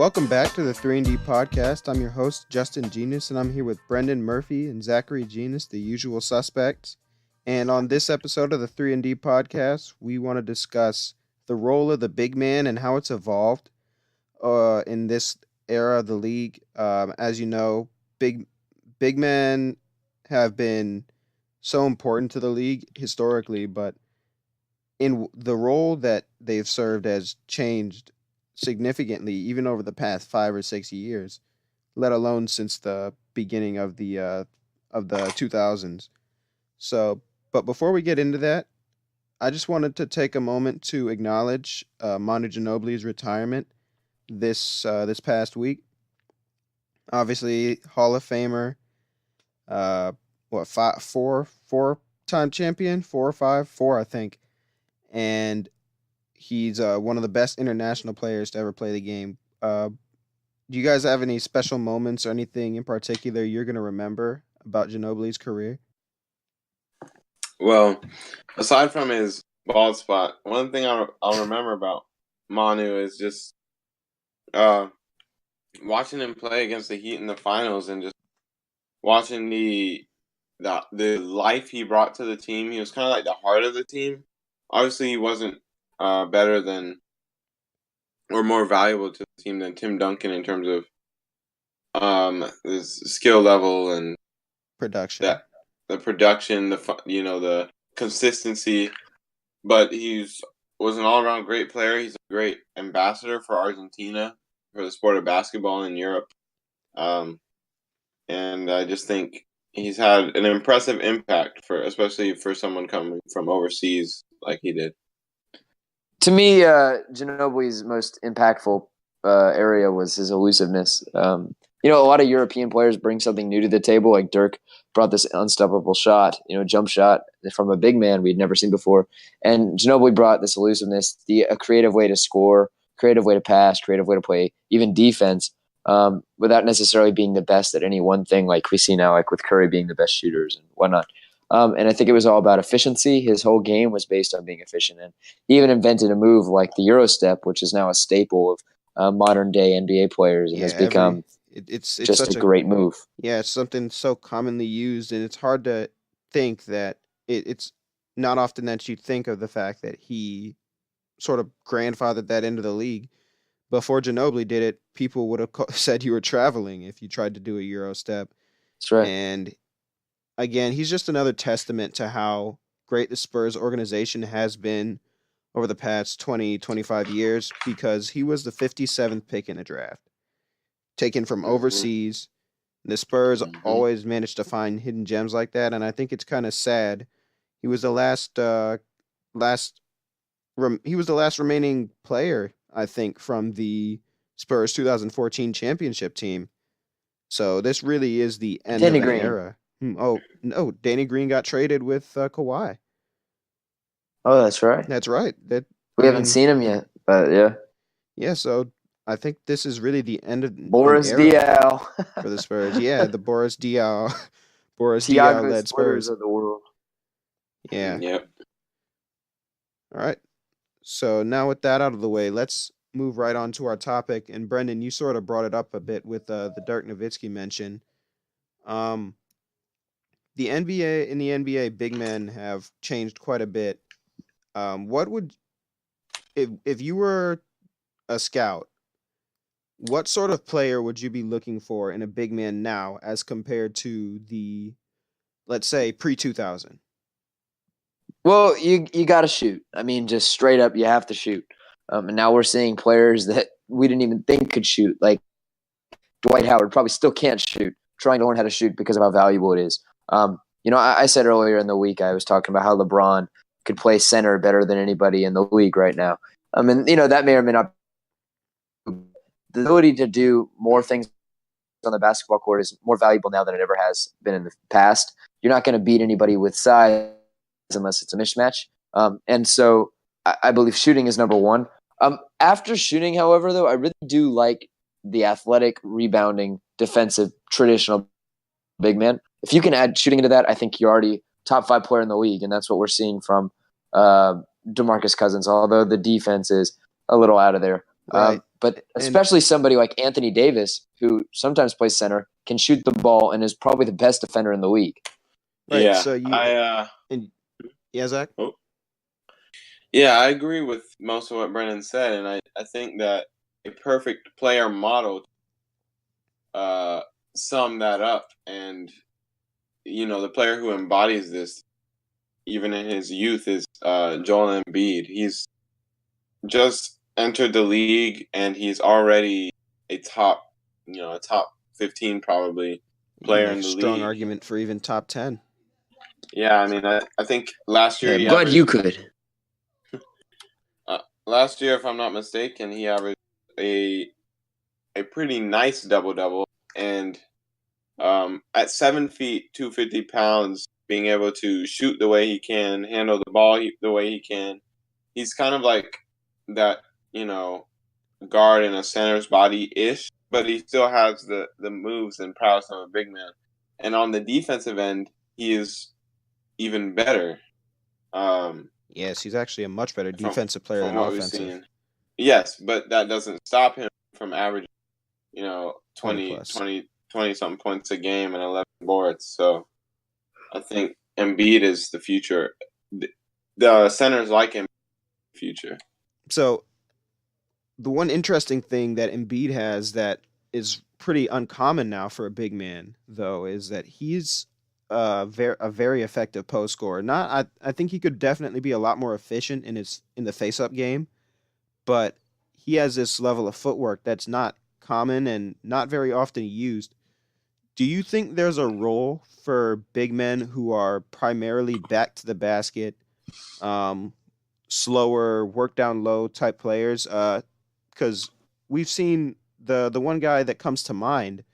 Welcome back to the 3&D podcast. I'm your host, Justin Genus, and I'm here with Brendan Murphy and Zachary Genus, the usual suspects. And on this episode of the 3&D podcast, we want to discuss the role of the big man and how it's evolved in this era of the league. As you know, big men have been so important to the league historically, but in the role that they've served has changed significantly, even over the past 5 or 6 years, let alone since the beginning of the 2000s. But before we get into that, I just wanted to take a moment to acknowledge Manu Ginobili's retirement this past week. Obviously, Hall of Famer, four-time champion, 4 or 5, 4 I think, and he's one of the best international players to ever play the game. Do you guys have any special moments or anything in particular you're going to remember about Ginobili's career? Well, aside from his bald spot, one thing I'll remember about Manu is just watching him play against the Heat in the finals and just watching the life he brought to the team. He was kind of like the heart of the team. Obviously, he wasn't better than or more valuable to the team than Tim Duncan in terms of his skill level and production. The production, the consistency, but he was an all-around great player. He's a great ambassador for Argentina, for the sport of basketball in Europe. And I just think he's had an impressive impact especially for someone coming from overseas like he did. To me, Ginobili's most impactful area was his elusiveness. A lot of European players bring something new to the table, like Dirk brought this unstoppable shot, jump shot from a big man we'd never seen before. And Ginobili brought this elusiveness, a creative way to score, creative way to pass, creative way to play, even defense, without necessarily being the best at any one thing, like we see now, like with Curry being the best shooters and whatnot. And I think it was all about efficiency. His whole game was based on being efficient. And he even invented a move like the Euro step, which is now a staple of modern-day NBA players and has become it's just a great move. Yeah, it's something so commonly used, and it's hard to think that it's not often that you think of the fact that he sort of grandfathered that into the league. Before Ginobili did it, people would have said you were traveling if you tried to do a Euro step. That's right. And again, he's just another testament to how great the Spurs organization has been over the past 20, 25 years, because he was the 57th pick in the draft, taken from overseas. The Spurs always managed to find hidden gems like that, and I think it's kind of sad. He was the last remaining player, I think, from the Spurs 2014 championship team. So this really is the end of the era. Oh, no, Danny Green got traded with Kawhi. Oh, that's right. That's right. We haven't seen him yet, but yeah. Yeah, so I think this is really the end of Boris Diaw for the Spurs. Yeah, the Boris Diaw led Spurs of the world. Yeah. Yep. All right. So now with that out of the way, let's move right on to our topic. And Brendan, you sort of brought it up a bit with the Dirk Nowitzki mention. The NBA, big men have changed quite a bit. What would, if you were a scout, what sort of player would you be looking for in a big man now as compared to the, let's say, pre-2000? Well, you got to shoot. I mean, just straight up, you have to shoot. And now we're seeing players that we didn't even think could shoot, like Dwight Howard probably still can't shoot, trying to learn how to shoot because of how valuable it is. I said earlier in the week, I was talking about how LeBron could play center better than anybody in the league right now. That may or may not. The ability to do more things on the basketball court is more valuable now than it ever has been in the past. You're not going to beat anybody with size unless it's a mismatch. And so I believe shooting is number one. After shooting, however, though, I really do like the athletic, rebounding, defensive, traditional big man. If you can add shooting into that, I think you're already top 5 player in the league, and that's what we're seeing from DeMarcus Cousins, although the defense is a little out of there. Right. But especially somebody like Anthony Davis, who sometimes plays center, can shoot the ball and is probably the best defender in the league. Right. Yeah, So Zach. Oh. Yeah, I agree with most of what Brennan said, and I think that a perfect player model sum that up. And the player who embodies this, even in his youth, is Joel Embiid. He's just entered the league, and he's already a top 15 probably player in the league. Strong argument for even top 10. Yeah, I mean, I think last year I'm glad you could. Last year, if I'm not mistaken, he averaged a pretty nice double-double, and at 7 feet, 250 pounds, being able to shoot the way he can, handle the ball the way he can, he's kind of like that, guard in a center's body-ish, but he still has the moves and prowess of a big man. And on the defensive end, he is even better. Yes, he's actually a much better defensive player than offensive. Yes, but that doesn't stop him from averaging, 20 something points a game and 11 boards. So I think Embiid is the future. The centers like him in the future. So the one interesting thing that Embiid has that is pretty uncommon now for a big man, though, is that he's a very effective post scorer. I think he could definitely be a lot more efficient in the face-up game, but he has this level of footwork that's not common and not very often used. Do you think there's a role for big men who are primarily back to the basket, slower, work down low type players? Because we've seen the one guy that comes to mind,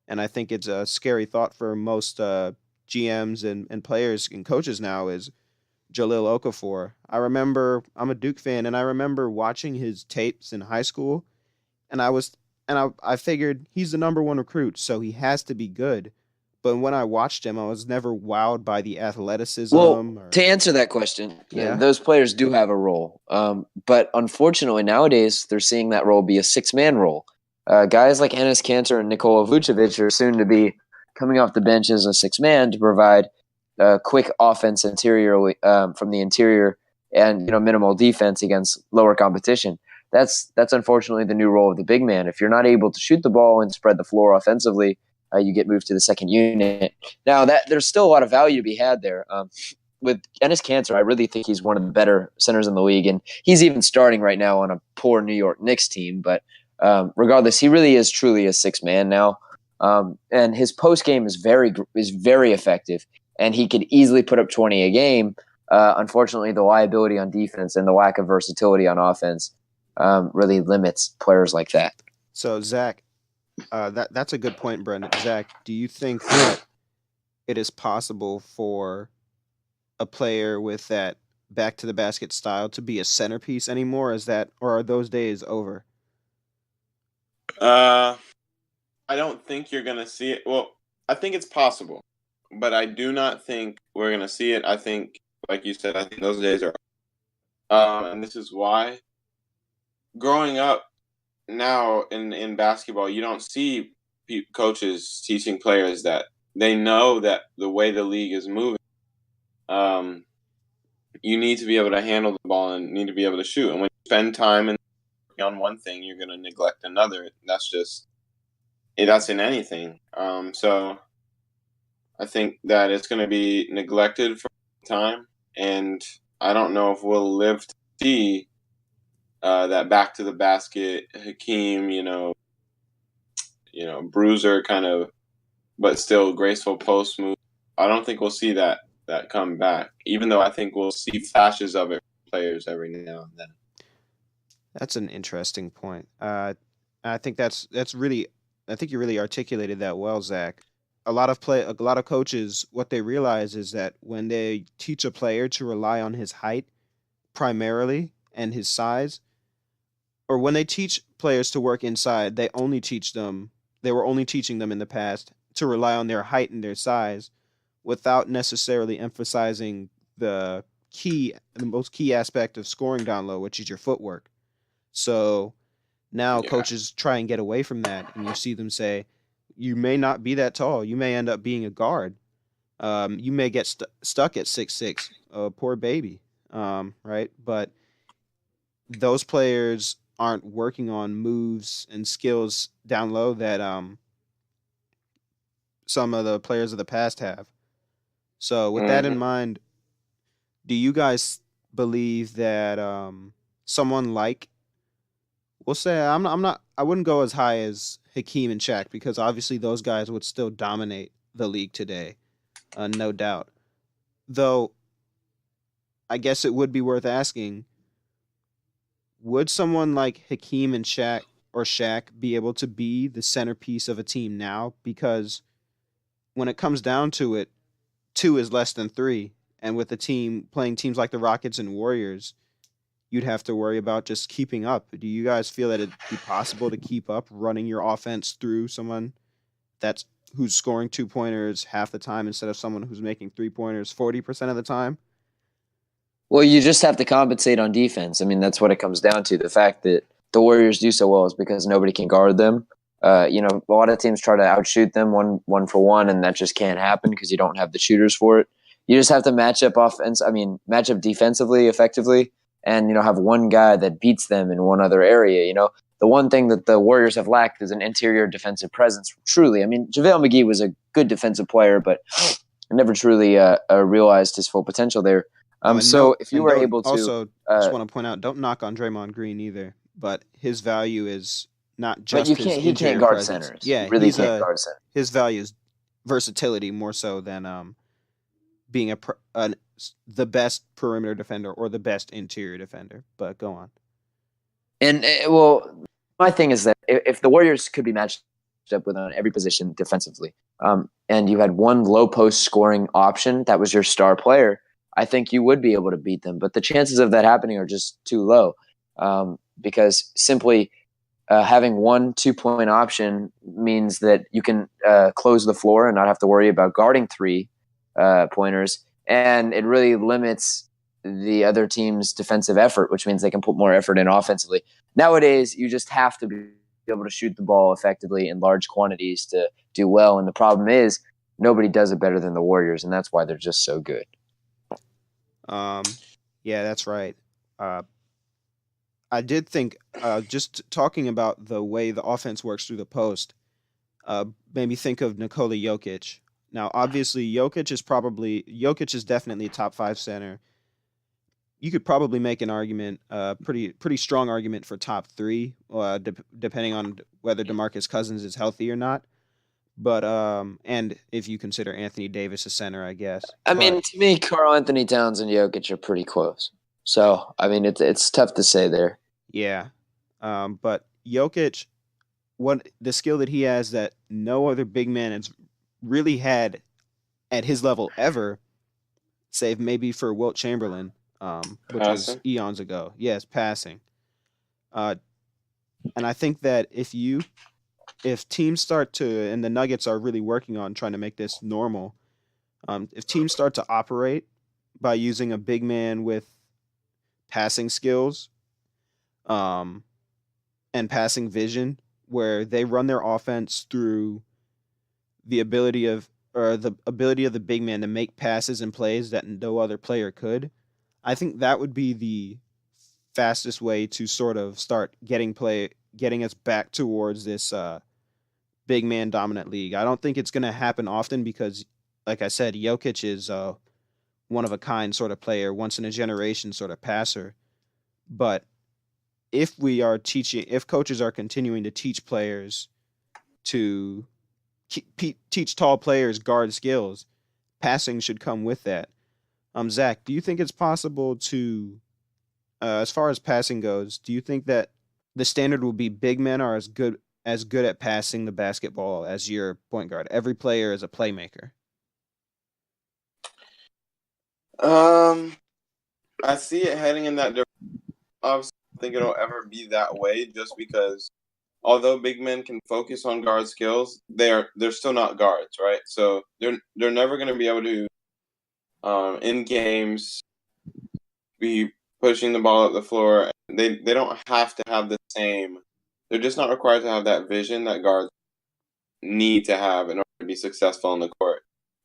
and I think it's a scary thought for most GMs and players and coaches now, is Jahlil Okafor. I'm a Duke fan, and I remember watching his tapes in high school, and I figured he's the number one recruit, so he has to be good. But when I watched him, I was never wowed by the athleticism. To answer that question, those players do have a role. But unfortunately, nowadays, they're seeing that role be a six-man role. Guys like Enes Kanter and Nikola Vucevic are soon to be coming off the bench as a six-man to provide quick offense interiorly from the interior and minimal defense against lower competition. That's unfortunately the new role of the big man. If you're not able to shoot the ball and spread the floor offensively, you get moved to the second unit. Now, there's still a lot of value to be had there. With Enes Kanter, I really think he's one of the better centers in the league, and he's even starting right now on a poor New York Knicks team. But regardless, he really is truly a six-man now, and his post game is very effective, and he could easily put up 20 a game. Unfortunately, the liability on defense and the lack of versatility on offense really limits players like that. So, Zach, that's a good point, Brendan. Zach, do you think that it is possible for a player with that back to the basket style to be a centerpiece anymore? Or are those days over? I don't think you're going to see it. Well, I think it's possible, but I do not think we're going to see it. I think, like you said, I think those days are over. And this is why. Growing up now in basketball, you don't see coaches teaching players that they know that the way the league is moving, you need to be able to handle the ball and need to be able to shoot. And when you spend time on one thing, you're going to neglect another. That's in anything. So I think that it's going to be neglected for time, and I don't know if we'll live to see that back to the basket Hakeem, bruiser kind of, but still graceful post move. I don't think we'll see that come back, even though I think we'll see flashes of it from players every now and then. That's an interesting point. I think I think you really articulated that well, Zach. A lot of coaches, what they realize is that when they teach a player to rely on his height primarily and his size, or when they teach players to work inside, they were only teaching them in the past to rely on their height and their size without necessarily emphasizing the most key aspect of scoring down low, which is your footwork. So Now Yeah. coaches try and get away from that, and you see them say, "You may not be that tall. You may end up being a guard. You may get stuck at 6'6". Poor baby, right? But those players aren't working on moves and skills down low that some of the players of the past have. So with that in Mhm. mind, do you guys believe that someone like, we'll say, I wouldn't go as high as Hakeem and Shaq because obviously those guys would still dominate the league today, no doubt. Though I guess it would be worth asking, would someone like Hakeem and Shaq be able to be the centerpiece of a team now? Because when it comes down to it, two is less than three. And with the team playing teams like the Rockets and Warriors, you'd have to worry about just keeping up. Do you guys feel that it'd be possible to keep up running your offense through someone who's scoring 2-pointers half the time instead of someone who's making 3-pointers 40% of the time? Well, you just have to compensate on defense. I mean, that's what it comes down to. The fact that the Warriors do so well is because nobody can guard them. A lot of teams try to outshoot them one for one, and that just can't happen because you don't have the shooters for it. You just have to match up defensively effectively, and have one guy that beats them in one other area. The one thing that the Warriors have lacked is an interior defensive presence. Truly, I mean, JaVale McGee was a good defensive player, but never truly realized his full potential there. If you were able to, also just want to point out, don't knock on Draymond Green either, but his value is not just his he can't interior guard presence. centers. Yeah, he really can't guard centers. His value is versatility more so than being the best perimeter defender or the best interior defender. But go on. And my thing is that if the Warriors could be matched up with on every position defensively, and you had one low post scoring option that was your star player, I think you would be able to beat them. But the chances of that happening are just too low, because simply having 1 2-point option means that you can close the floor and not have to worry about guarding 3 pointers, and it really limits the other team's defensive effort, which means they can put more effort in offensively. Nowadays, you just have to be able to shoot the ball effectively in large quantities to do well, and the problem is nobody does it better than the Warriors, and that's why they're just so good. Yeah, that's right. I did think, just talking about the way the offense works through the post, made me think of Nikola Yo Kitch. Now, obviously, Yo Kitch is definitely a top 5 center. You could probably make an argument, pretty strong argument for top 3, depending on whether DeMarcus Cousins is healthy or not. But and if you consider Anthony Davis a center, I guess. I mean, to me, Karl Anthony Towns and Jokic are pretty close. So, I mean, it's tough to say there. Yeah, but Jokic, the skill that he has that no other big man has really had at his level ever, save maybe for Wilt Chamberlain, which was eons ago. Yes, passing. And I think that if teams start to, and the Nuggets are really working on trying to make this normal, if teams start to operate by using a big man with passing skills, and passing vision, where they run their offense through the ability of the big man to make passes and plays that no other player could, I think that would be the fastest way to sort of start getting us back towards this big man dominant league. I don't think it's going to happen often because, like I said, Jokic is one of a kind sort of player, once in a generation sort of passer. But if coaches are continuing to teach players to teach tall players guard skills, passing should come with that. Zach, do you think it's possible to, as far as passing goes, do you think that the standard will be big men are as good at passing the basketball as your point guard? Every player is a playmaker. I see it heading in that direction. Obviously, I don't think it'll ever be that way, just because although big men can focus on guard skills, they're still not guards, right? So they're never going to be able to, in games, be pushing the ball up the floor. They don't have to have the same they're just not required to have that vision that guards need to have in order to be successful on the court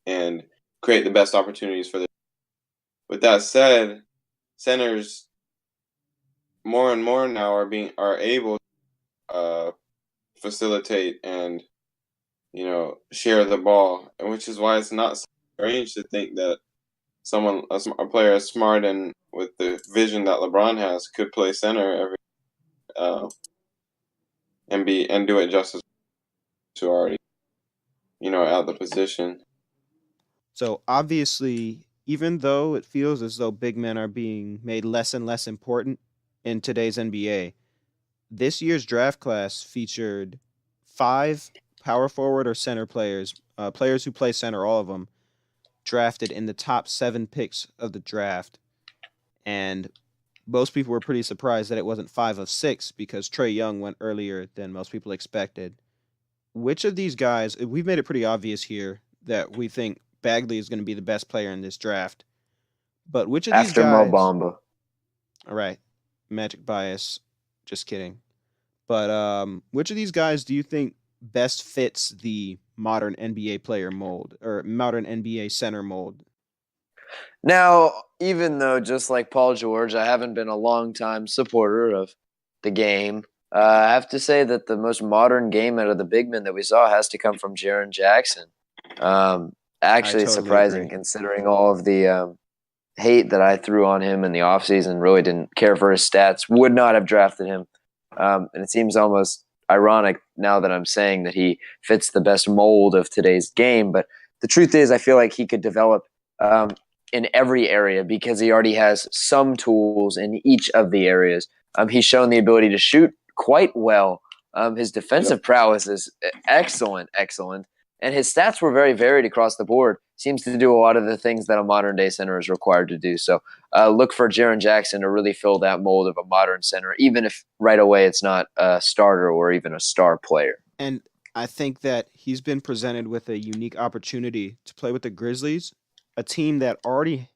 and create the best opportunities for the. With that said, centers more and more now are able to facilitate and share the ball, which is why it's not strange to think that a player as smart and with the vision that LeBron has could play center and do it just as to already at the position. So obviously, even though it feels as though big men are being made less and less important in today's NBA, this year's draft class featured 5 power forward or center players, players who play center, all of them, drafted in the top 7 picks of the draft. And most people were pretty surprised that it wasn't 5 of 6 because Trae Young went earlier than most people expected. Which of these guys, we've made it pretty obvious here that we think Bagley is going to be the best player in this draft. But which of these guys... After Mo Bamba. All right. Magic bias. Just kidding. But which of these guys do you think best fits the modern NBA player mold or modern NBA center mold? Now, even though just like Paul George, I haven't been a long-time supporter of the game, I have to say that the most modern game out of the big men that we saw has to come from Jaren Jackson. Actually, totally surprising agree. Considering all of the hate that I threw on him in the offseason, really didn't care for his stats, would not have drafted him. And it seems almost ironic now that I'm saying that he fits the best mold of today's game. But the truth is, I feel like he could develop in every area because he already has some tools in each of the areas. He's shown the ability to shoot quite well. His defensive prowess is excellent. And his stats were very varied across the board. Seems to do a lot of the things that a modern-day center is required to do. So look for Jaren Jackson to really fill that mold of a modern center, even if right away it's not a starter or even a star player. And I think that he's been presented with a unique opportunity to play with the Grizzlies, a team that already,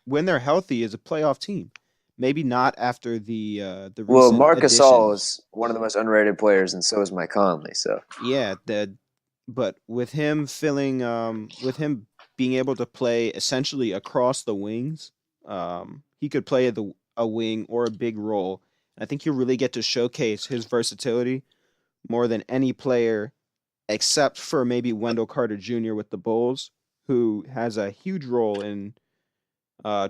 when they're healthy, is a playoff team. Maybe not after the recent Well, Marc Gasol additions. is one of the most underrated players, and so is Mike Conley. So Yeah, but with him with him being able to play essentially across the wings, he could play a wing or a big role. I think he'll really get to showcase his versatility more than any player, except for maybe Wendell Carter Jr. with the Bulls, who has a huge role in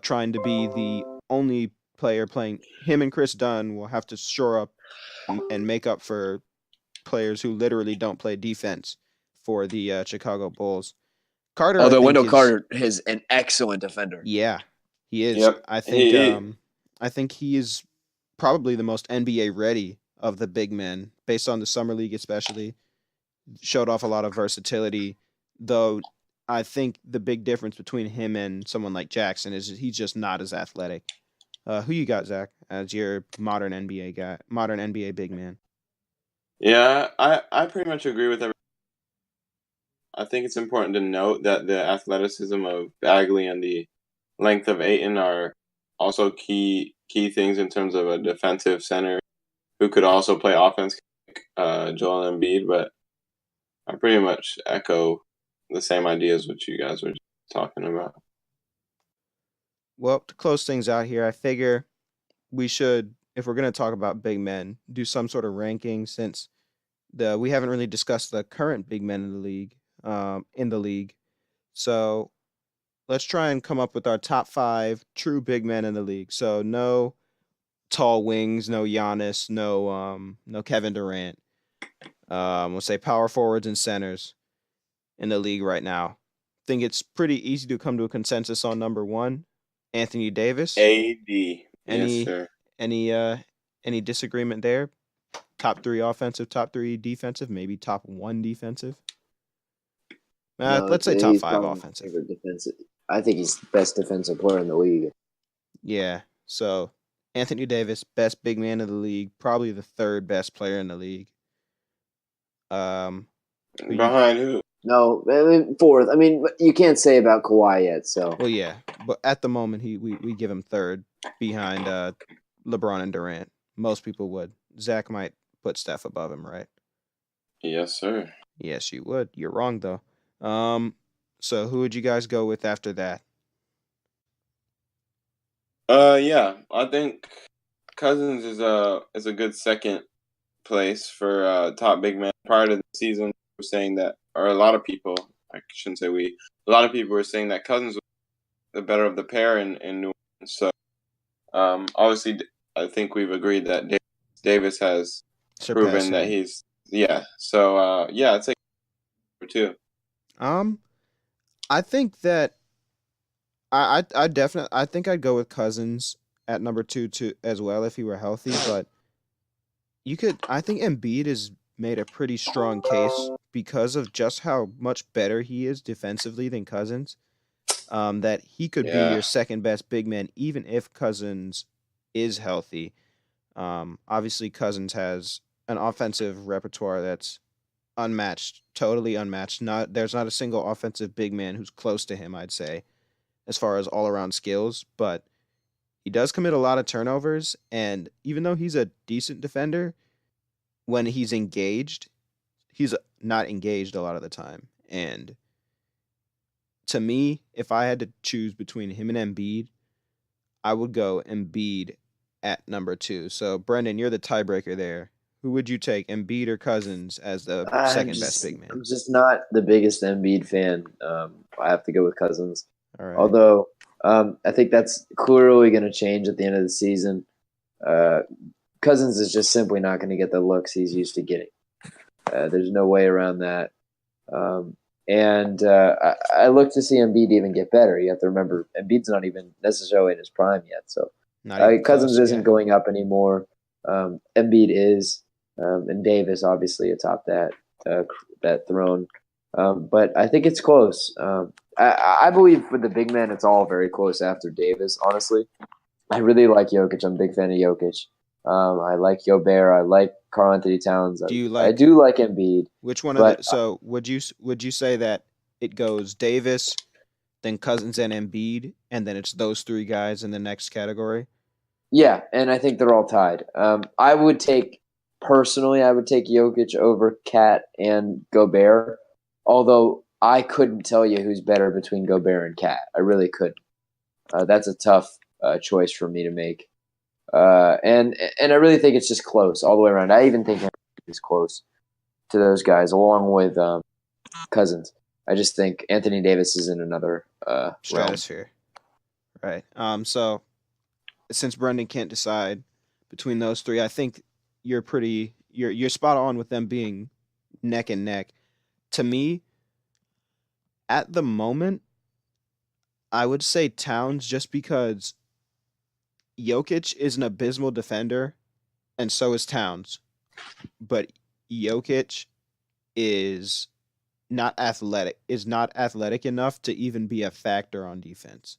trying to be the only player playing. Him and Chris Dunn will have to shore up and make up for players who literally don't play defense for the Chicago Bulls. Carter, although Wendell is, Carter is an excellent defender. Yeah, he is. Yep. I think he is probably the most NBA ready of the big men, based on the summer league especially. Showed off a lot of versatility, though. I think the big difference between him and someone like Jackson is he's just not as athletic. Who you got, Zach, as your modern NBA guy, modern NBA big man? Yeah, I pretty much agree with everything. I think it's important to note that the athleticism of Bagley and the length of Ayton are also key things in terms of a defensive center who could also play offense, Joel Embiid. But I pretty much echo the same ideas which you guys were talking about. Well, to close things out here, I figure we should, if we're going to talk about big men, do some sort of ranking since we haven't really discussed the current big men in the league. So let's try and come up with our top 5 true big men in the league. So no tall wings, no Giannis, no Kevin Durant. We'll say power forwards and centers in the league right now. I think it's pretty easy to come to a consensus on number 1, Anthony Davis. AD. Yes, sir. Any disagreement there? Top 3 offensive, top 3 defensive, maybe top 1 defensive. Let's say top 5 offensive. I think he's the best defensive player in the league. Yeah. So Anthony Davis, best big man of the league, probably the 3rd best player in the league. Behind who? No, 4th. I mean, you can't say about Kawhi yet. So. Well, yeah, but at the moment, we give him 3rd behind LeBron and Durant. Most people would. Zach might put Steph above him, right? Yes, sir. Yes, you would. You're wrong though. So who would you guys go with after that? Yeah, I think Cousins is a good second place for top big man. Prior to the season, we were saying that, or a lot of people, I shouldn't say we, a lot of people were saying that Cousins was the better of the pair in New Orleans. So, obviously, I think we've agreed that Davis has proven that he's So, yeah, I'd say number 2. I think that I definitely I think I'd go with Cousins at number 2 too as well if he were healthy, but I think Embiid has made a pretty strong case because of just how much better he is defensively than Cousins. That he could be your second best big man even if Cousins is healthy. Obviously Cousins has an offensive repertoire that's unmatched, totally unmatched. There's not a single offensive big man who's close to him, I'd say, as far as all-around skills, but he does commit a lot of turnovers, and even though he's a decent defender, when he's engaged, he's not engaged a lot of the time. And to me, if I had to choose between him and Embiid, I would go Embiid at number 2. So, Brendan, you're the tiebreaker there. Who would you take, Embiid or Cousins, as the second best big man? I'm just not the biggest Embiid fan. I have to go with Cousins. All right. Although I think that's clearly going to change at the end of the season. Cousins is just simply not going to get the looks he's used to getting. There's no way around that. I look to see Embiid even get better. You have to remember, Embiid's not even necessarily in his prime yet. So Cousins isn't going up anymore. Embiid is. And Davis obviously atop that throne. But I think it's close. I believe with the big men, it's all very close after Davis, honestly. I really like Jokic. I'm a big fan of Jokic. I like Gobert. I like Karl Anthony Towns. I do like Embiid. Which one of the, so would you say that it goes Davis, then Cousins and Embiid, and then it's those 3 guys in the next category? Yeah, and I think they're all tied. I would take Jokic over Cat and Gobert, although I couldn't tell you who's better between Gobert and Cat. I really couldn't. That's a tough choice for me to make. And I really think it's just close all the way around. I even think it's close to those guys, along with Cousins. I just think Anthony Davis is in another stratosphere. Right. So since Brendan can't decide between those 3, I think you're spot on with them being neck and neck. To me, at the moment, I would say Towns just because Jokic is an abysmal defender, and so is Towns. But Jokic is not athletic enough to even be a factor on defense.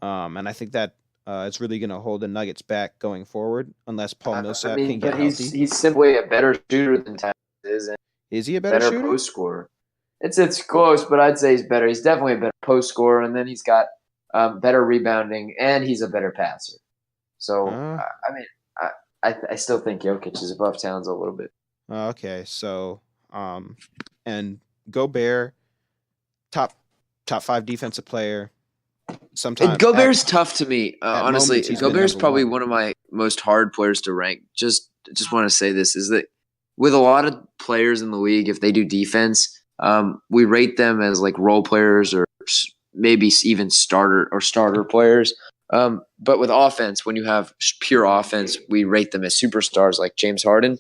And I think that it's really going to hold the Nuggets back going forward unless Paul Millsap can get healthy. He's simply a better shooter than Towns is. And is he a better shooter? Post scorer. It's close, but I'd say he's better. He's definitely a better post scorer, and then he's got better rebounding, and he's a better passer. So I still think Jokic is above Towns a little bit. Okay, so and Gobert, top 5 defensive player. Sometimes Gobert's tough to me. Honestly, Gobert's probably one of my most hard players to rank. Just want to say this is that with a lot of players in the league, if they do defense, we rate them as like role players or maybe even starter players. But with offense, when you have pure offense, we rate them as superstars like James Harden.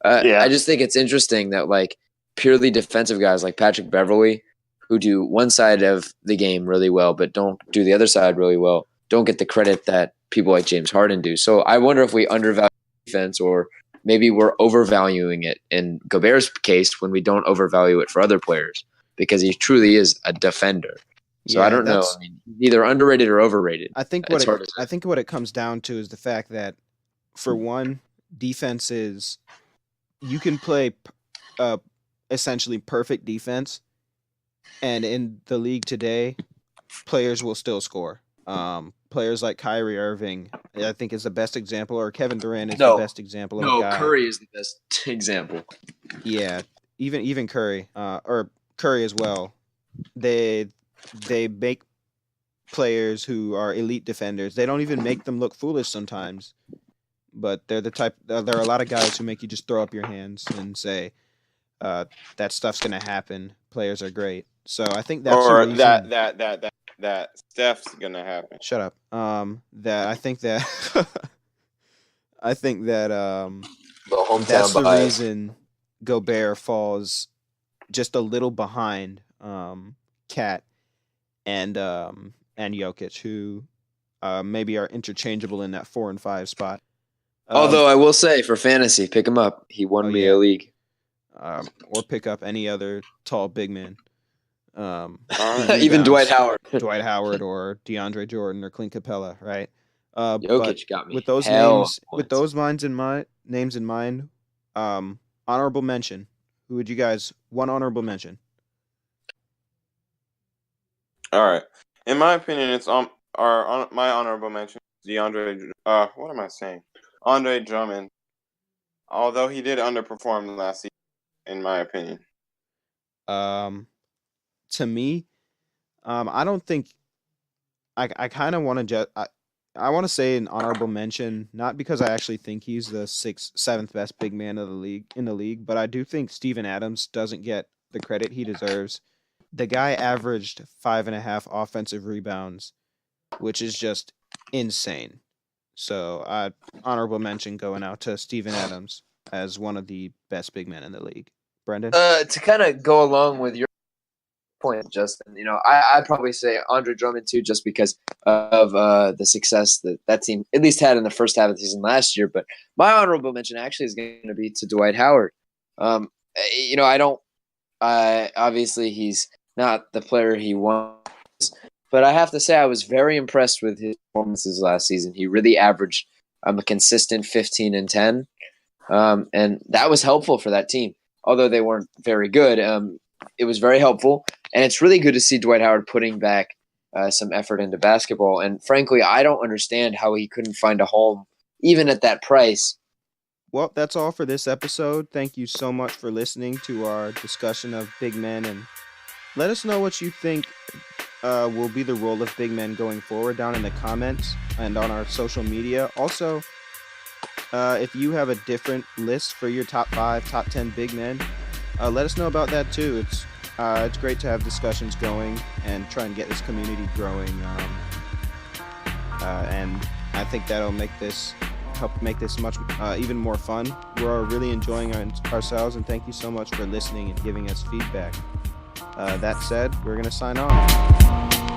I just think it's interesting that like purely defensive guys like Patrick Beverley, who do one side of the game really well but don't do the other side really well, don't get the credit that people like James Harden do. So I wonder if we undervalue defense or maybe we're overvaluing it in Gobert's case when we don't overvalue it for other players because he truly is a defender. So I don't know. I mean, either underrated or overrated. I think what it comes down to is the fact that, for one, defense is you can play essentially perfect defense, and in the league today, players will still score. Players like Kyrie Irving, I think, is the best example, or Kevin Durant is No. the best example of a guy. Curry is the best example. Yeah, even Curry, or Curry as well. They make players who are elite defenders. They don't even make them look foolish sometimes, but they're the type. There are a lot of guys who make you just throw up your hands and say, "That stuff's gonna happen." Players are great, so I think that's or the reason. that Steph's gonna happen. Shut up. That I think that I think that The hometown that's the bias. reason Gobert falls just a little behind Cat and Jokic, who maybe are interchangeable in that 4 and 5 spot. Although I will say, for fantasy, pick him up. He won me a league. Or pick up any other tall big man. Even Dwight Howard. Dwight Howard or DeAndre Jordan or Clint Capella, right? Jokic got me. With those names in mind, honorable mention. Who would you guys? One honorable mention. All right. In my opinion, it's my honorable mention is DeAndre. What am I saying? Andre Drummond. Although he did underperform last season, in my opinion. To me, I don't think I kind of want to I want to say an honorable mention, not because I actually think he's the 7th best big man of the league, but I do think Steven Adams doesn't get the credit he deserves. The guy averaged 5.5 offensive rebounds, which is just insane. So, honorable mention going out to Steven Adams as one of the best big men in the league. Brendan? To kind of go along with your point, Justin, I'd probably say Andre Drummond too, just because of the success that team at least had in the first half of the season last year. But my honorable mention actually is going to be to Dwight Howard. Obviously he's not the player he was, but I have to say I was very impressed with his performances last season. He really averaged a consistent 15 and 10, and that was helpful for that team. Although they weren't very good, it was very helpful. And it's really good to see Dwight Howard putting back some effort into basketball. And frankly, I don't understand how he couldn't find a home, even at that price. Well, that's all for this episode. Thank you so much for listening to our discussion of big men. And let us know what you think will be the role of big men going forward down in the comments and on our social media. Also, if you have a different list for your top 5, top 10 big men, let us know about that too. It's great to have discussions going and try and get this community growing. And I think that'll help make this much even more fun. We're really enjoying ourselves, and thank you so much for listening and giving us feedback. That said, we're going to sign off.